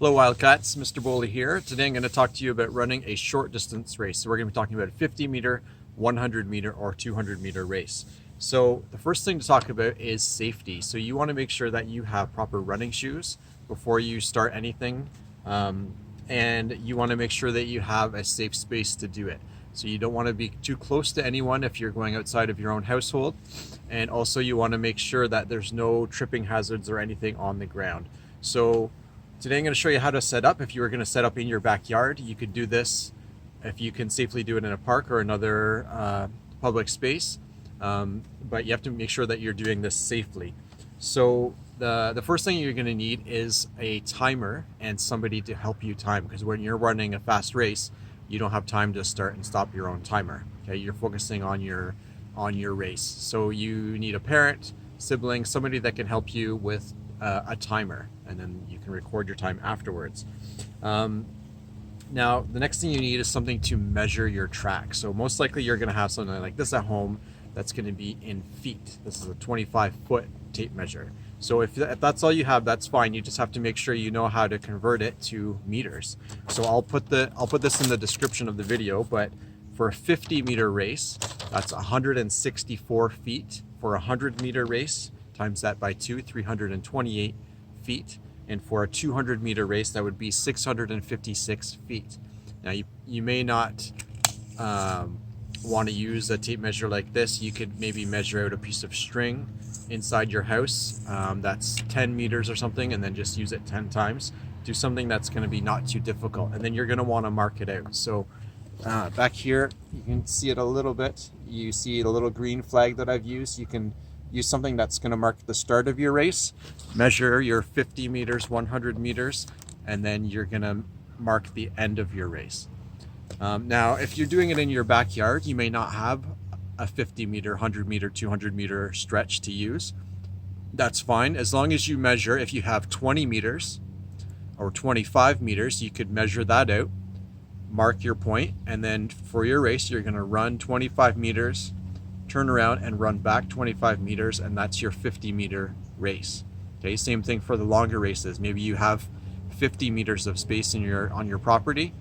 Hello Wildcats, Mr. Bowley here. Today I'm going to talk to you about running a short distance race. So we're going to be talking about a 50 meter, 100 meter, or 200 meter race. So the first thing to talk about is safety. So you want to make sure that you have proper running shoes before you start anything. And you want to make sure that you have a safe space to do it. So you don't want to be too close to anyone if you're going outside of your own household. And also you want to make sure that there's no tripping hazards or anything on the ground. So today I'm going to show you how to set up. If you were going to set up in your backyard, you could do this if you can safely do it in a park or another public space. But you have to make sure that you're doing this safely. So the first thing you're going to need is a timer and somebody to help you time, because when you're running a fast race, you don't have time to start and stop your own timer. Okay, you're focusing on your race. So you need a parent, sibling, somebody that can help you with a timer, and then you can record your time afterwards. Now, the next thing you need is something to measure your track. So most likely you're going to have something like this at home that's going to be in feet. This is a 25-foot tape measure. So if that's all you have, that's fine. You just have to make sure you know how to convert it to meters. So I'll put this in the description of the video, but for a 50-meter race, that's 164 feet. For a 100-meter race, times that by 2, 328 feet. And for a 200-meter race, that would be 656 feet. Now, you may not want to use a tape measure like this. You could maybe measure out a piece of string inside your house that's 10 meters or something, and then just use it 10 times. Do something that's going to be not too difficult, and then you're going to want to mark it out. So back here, you can see it a little bit. You see the little green flag that I've used. You can use something that's going to mark the start of your race, measure your 50 meters, 100 meters, and then you're going to mark the end of your race. Now, if you're doing it in your backyard, you may not have a 50 meter, 100 meter, 200 meter stretch to use. That's fine. As long as you measure, if you have 20 meters or 25 meters, you could measure that out, mark your point, and then for your race, you're going to run 25 meters, turn around and run back 25 meters, and that's your 50-meter race. Okay, same thing for the longer races. Maybe you have 50 meters of space on your property.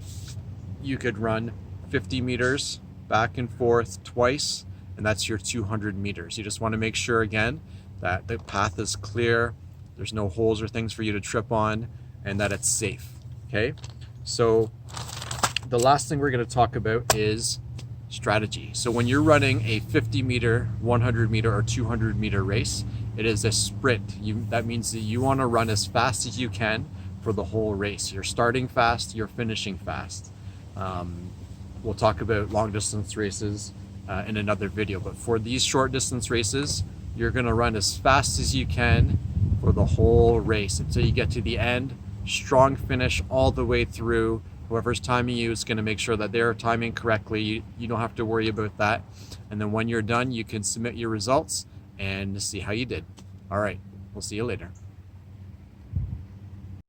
You could run 50 meters back and forth twice, and that's your 200 meters. You just want to make sure, again, that the path is clear, there's no holes or things for you to trip on, and that it's safe. Okay, so the last thing we're going to talk about is strategy. So when you're running a 50 meter, 100 meter, or 200 meter race, it is a sprint. That means that you want to run as fast as you can for the whole race. You're starting fast, you're finishing fast. We'll talk about long distance races in another video, but for these short distance races, you're going to run as fast as you can for the whole race until you get to the end. Strong finish all the way through. Whoever's timing you is going to make sure that they're timing correctly. You don't have to worry about that. And then when you're done, you can submit your results and see how you did. All right, we'll see you later.